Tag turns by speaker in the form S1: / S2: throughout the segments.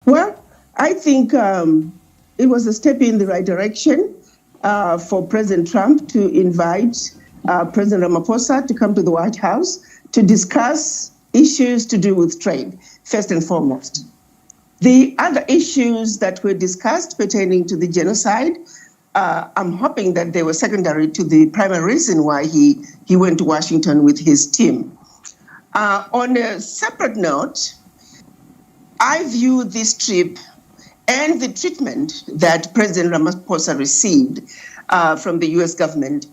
S1: Well, I think it was a step in the right direction for President Trump to invite President Ramaphosa to come to the White House to discuss issues to do with trade, first and foremost. The other issues that were discussed pertaining to the genocide, I'm hoping that they were secondary to the primary reason why he went to Washington with his team. On a separate note, I view this trip and the treatment that President Ramaphosa received from the US government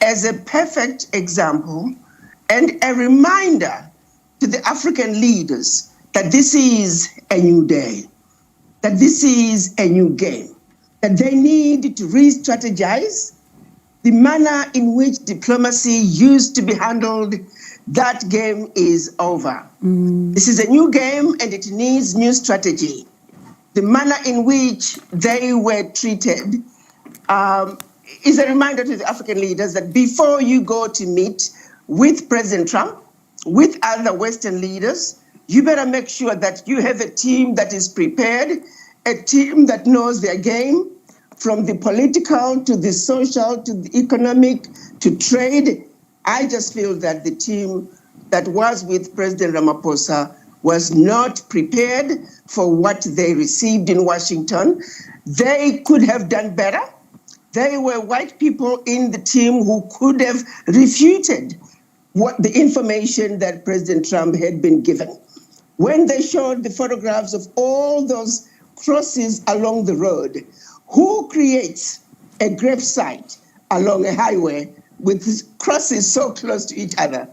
S1: as a perfect example and a reminder to the African leaders that this is a new day, that this is a new game, that they need to re-strategize the manner in which diplomacy used to be handled. That game is over. This is a new game and it needs new strategy. The manner in which they were treated is a reminder to the African leaders that before you go to meet with President Trump, with other Western leaders, you better make sure that you have a team that is prepared, a team that knows their game, from the political to the social to the economic to trade. I just feel that the team that was with President Ramaphosa was not prepared for what they received in Washington. They could have done better. They were white people in the team who could have refuted what the information that President Trump had been given. When they showed the photographs of all those crosses along the road, who creates a gravesite along a highway with crosses so close to each other?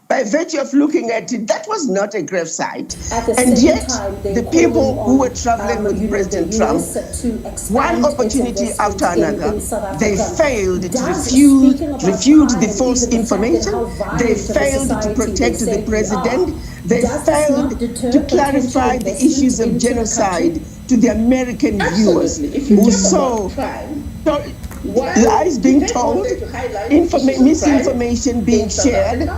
S1: By virtue of looking at it, that was not a gravesite. And yet, the people who were traveling with President Trump, one opportunity after another, they failed to refute the false information. They failed to protect the president. They failed to clarify the issues of genocide to the American viewers who saw lies being told, misinformation being shared.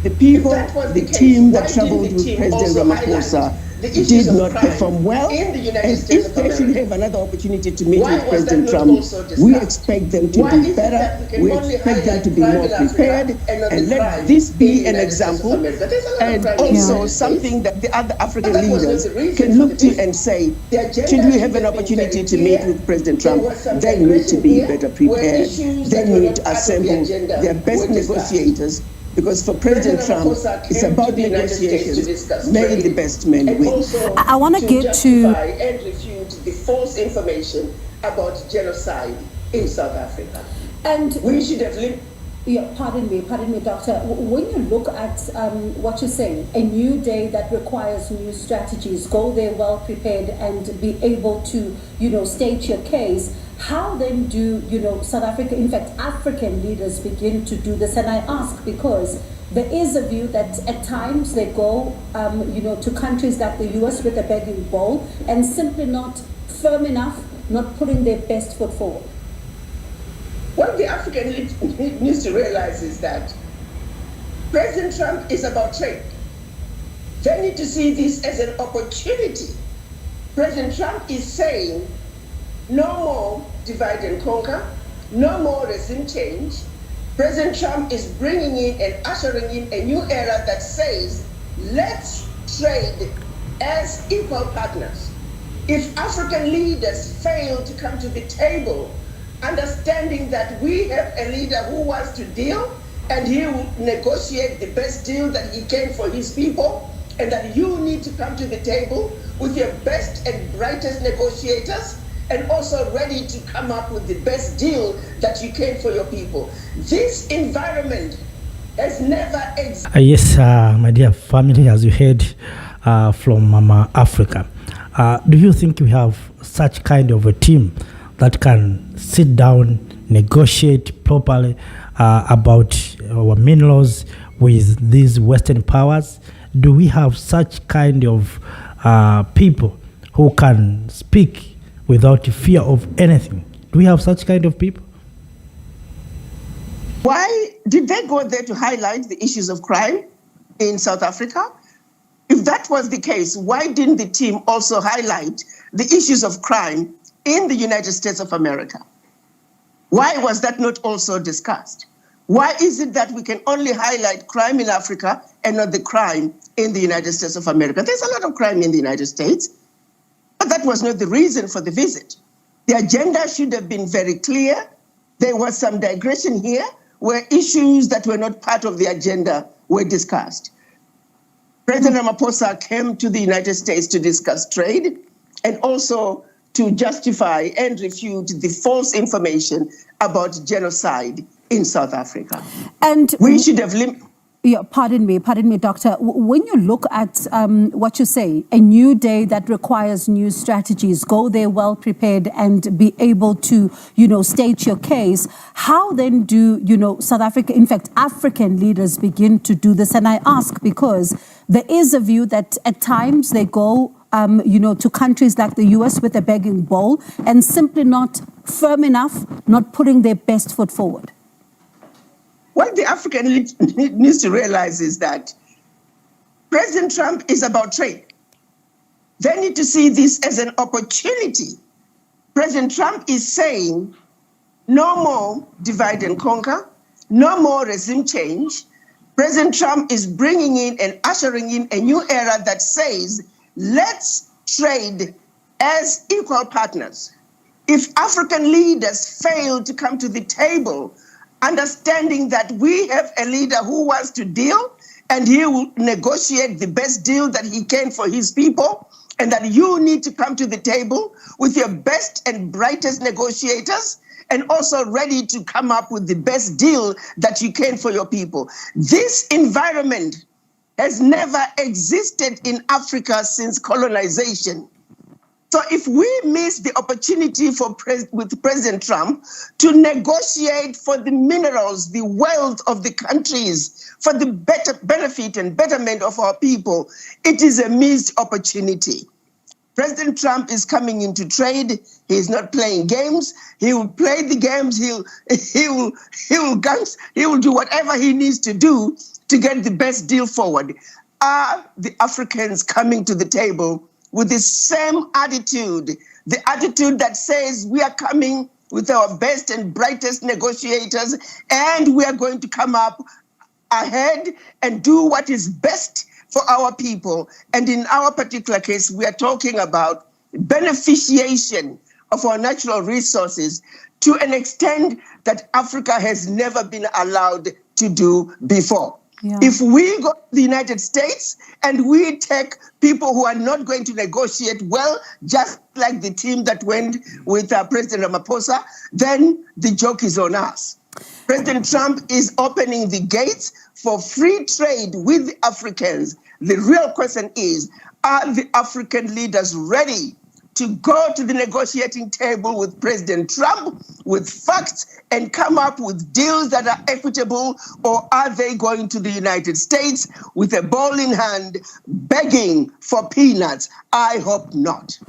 S1: The people, the team that traveled with President Ramaphosa did not perform well. And if they should have another opportunity to meet with President Trump, we expect them to be better. We expect them to be more prepared. And let this be an example. And also something that the other African leaders can look to and say, should we have an opportunity to meet with President Trump, they need to be better prepared. They need to assemble their best negotiators. Because for President Trump, it's about negotiations. May the best men win.
S2: I want to get to
S1: and refute the false information about genocide in South Africa.
S2: And
S1: we should have
S2: pardon me, Doctor. When you look at what you're saying, a new day that requires new strategies, go there well prepared and be able to, state your case. How then do, South Africa, in fact, African leaders begin to do this? And I ask because there is a view that at times they go, to countries like the US with a begging bowl and simply not firm enough, not putting their best foot forward.
S1: What the African needs to realize is that President Trump is about trade. They need to see this as an opportunity. President Trump is saying, no more divide and conquer, no more regime change. President Trump is bringing in and ushering in a new era that says, let's trade as equal partners. If African leaders fail to come to the table, understanding that we have a leader who wants to deal and he will negotiate the best deal that he can for his people, and that you need to come to the table with your best and brightest negotiators and also ready to come up with the best deal that you can for your people. This environment has never existed.
S3: Yes, my dear family, as you heard from Mama Africa, do you think we have such kind of a team that can sit down, negotiate properly about our minerals with these Western powers? Do we have such kind of people who can speak without fear of anything? Do we have such kind of people?
S1: Why did they go there to highlight the issues of crime in South Africa? If that was the case, why didn't the team also highlight the issues of crime in the United States of America. Why was that not also discussed? Why is it that we can only highlight crime in Africa and not the crime in the United States of America? There's a lot of crime in the United States, but that was not the reason for the visit. The agenda should have been very clear. There was some digression here where issues that were not part of the agenda were discussed. President Ramaphosa came to the United States to discuss trade and also to justify and refute the false information about genocide in South Africa.
S2: And
S1: we should have
S2: pardon me, Doctor. When you look at what you say, a new day that requires new strategies, go there well prepared and be able to, state your case. How then do, South Africa, in fact, African leaders begin to do this? And I ask because there is a view that at times they go to countries like the US with a begging bowl and simply not firm enough, not putting their best foot forward.
S1: What the African needs to realize is that President Trump is about trade. They need to see this as an opportunity. President Trump is saying no more divide and conquer, no more regime change. President Trump is bringing in and ushering in a new era that says, let's trade as equal partners. If African leaders fail to come to the table, understanding that we have a leader who wants to deal and he will negotiate the best deal that he can for his people, and that you need to come to the table with your best and brightest negotiators and also ready to come up with the best deal that you can for your people. This environment has never existed in Africa since colonization. So if we miss the opportunity with President Trump to negotiate for the minerals, the wealth of the countries, for the better benefit and betterment of our people, it is a missed opportunity. President Trump is coming into trade. He is not playing games. He will play the games. He will do whatever he needs to do to get the best deal forward. Are the Africans coming to the table with the same attitude, the attitude that says we are coming with our best and brightest negotiators and we are going to come up ahead and do what is best for our people? And in our particular case, we are talking about beneficiation of our natural resources to an extent that Africa has never been allowed to do before. Yeah. If we go to the United States and we take people who are not going to negotiate well, just like the team that went with President Ramaphosa, then the joke is on us. President Trump is opening the gates for free trade with the Africans. The real question is, are the African leaders ready to go to the negotiating table with President Trump with facts and come up with deals that are equitable, or are they going to the United States with a ball in hand begging for peanuts? I hope not.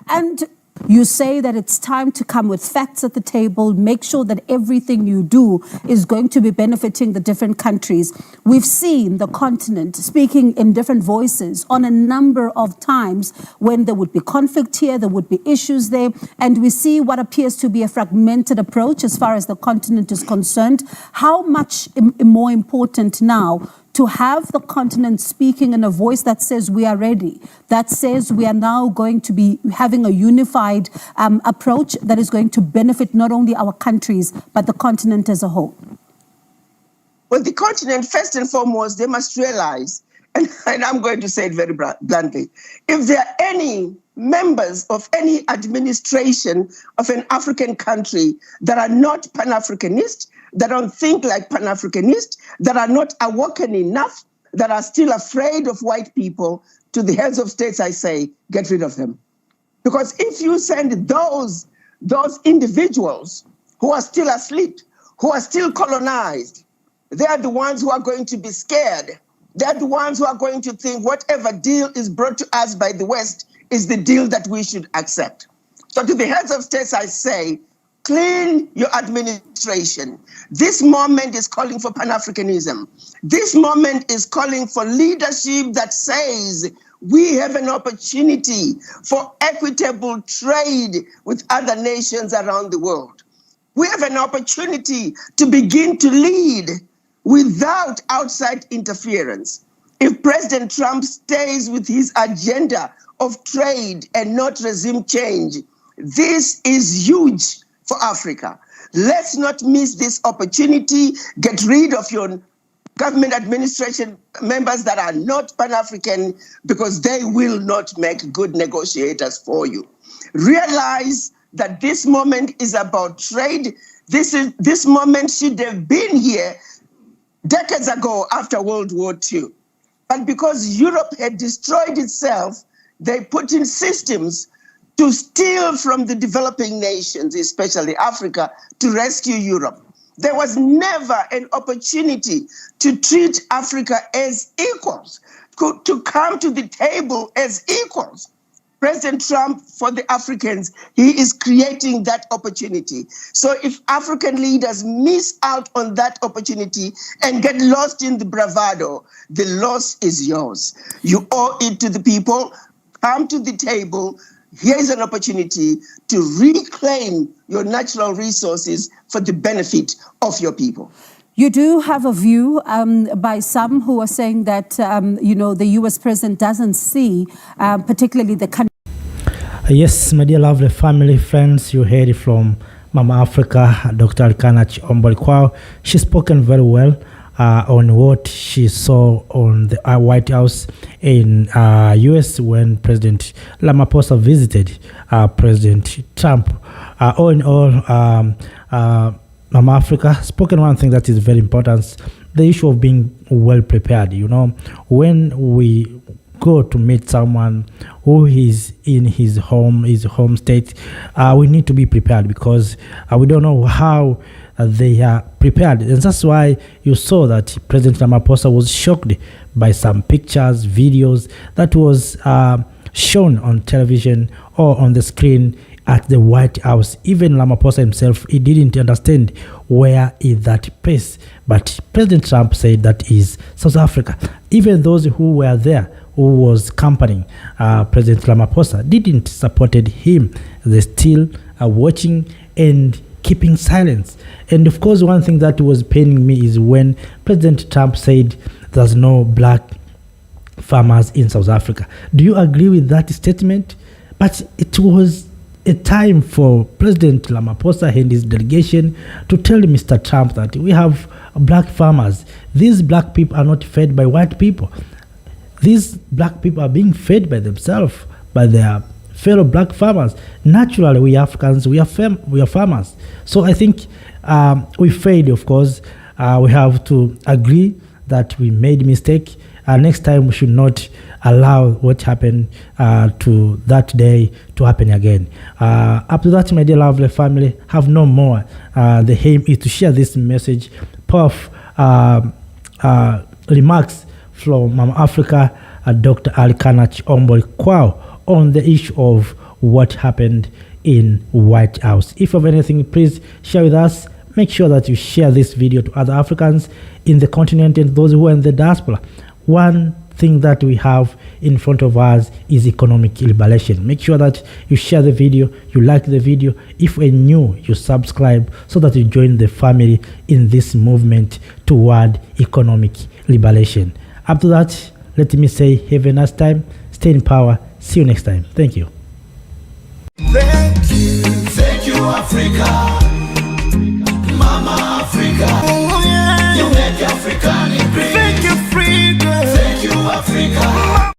S2: And you say that it's time to come with facts at the table, make sure that everything you do is going to be benefiting the different countries. We've seen the continent speaking in different voices on a number of times when there would be conflict here, there would be issues there, and we see what appears to be a fragmented approach as far as the continent is concerned. How much more important now to have the continent speaking in a voice that says we are ready, that says we are now going to be having a unified approach that is going to benefit not only our countries, but the continent as a whole?
S1: Well, the continent, first and foremost, they must realize, and I'm going to say it very bluntly, if there are any members of any administration of an African country that are not Pan-Africanist, that don't think like Pan-Africanists, that are not awoken enough, that are still afraid of white people, to the heads of states, I say, get rid of them. Because if you send those individuals who are still asleep, who are still colonized, they are the ones who are going to be scared. They're the ones who are going to think whatever deal is brought to us by the West is the deal that we should accept. So to the heads of states, I say, clean your administration. This moment is calling for Pan-Africanism. This moment is calling for leadership that says we have an opportunity for equitable trade with other nations around the world. We have an opportunity to begin to lead without outside interference. If President Trump stays with his agenda of trade and not regime change, this is huge for Africa. Let's not miss this opportunity. Get rid of your government administration members that are not Pan-African, because they will not make good negotiators for you. Realize that this moment is about trade. This moment should have been here decades ago after World War II. But because Europe had destroyed itself, they put in systems to steal from the developing nations, especially Africa, to rescue Europe. There was never an opportunity to treat Africa as equals, to come to the table as equals. President Trump, for the Africans, he is creating that opportunity. So if African leaders miss out on that opportunity and get lost in the bravado, the loss is yours. You owe it to the people. Come to the table. Here is an opportunity to reclaim your natural resources for the benefit of your people.
S2: You do have a view by some who are saying that, the U.S. president doesn't see particularly the country.
S3: Yes, my dear lovely family, friends, you heard it from Mama Africa, Dr. Arikana Chihombori-Quao. She's spoken very well on what she saw on the White House in U.S. when President Ramaphosa visited President Trump. All in all, Mama Africa spoken one thing that is very important, the issue of being well prepared. You know, when we go to meet someone who is in his home state, we need to be prepared, because we don't know how they are prepared. And that's why you saw that President Ramaphosa was shocked by some pictures, videos that was shown on television or on the screen at the White House. Even Ramaphosa himself, he didn't understand where is that place. But President Trump said that is South Africa. Even those who were there, who was accompanying President Ramaphosa, didn't supported him. They still are watching and keeping silence. And of course, one thing that was paining me is when President Trump said there's no black farmers in South Africa. Do you agree with that statement? But it was a time for President Ramaphosa and his delegation to tell Mr. Trump that we have black farmers. These black people are not fed by white people. These black people are being fed by themselves, by their fellow black farmers. Naturally, we Africans, we are farmers. So I think we failed, of course. We have to agree that we made a mistake. Next time, we should not allow what happened to that day to happen again. Up to that, my dear lovely family, have no more. The aim is to share this message, puff remarks from Mama Africa, Dr. Arikana Chihombori-Quao, on the issue of what happened in White House. If you have anything, please share with us. Make sure that you share this video to other Africans in the continent and those who are in the diaspora. One thing that we have in front of us is economic liberation. Make sure that you share the video, you like the video. If you're new, you subscribe so that you join the family in this movement toward economic liberation. Up to that, let me say have a nice time, stay in power, see you next time. Thank you.
S4: Thank you Africa, Mama Africa. Oh, yeah. You make Africa great. Thank you Africa. Thank you Africa.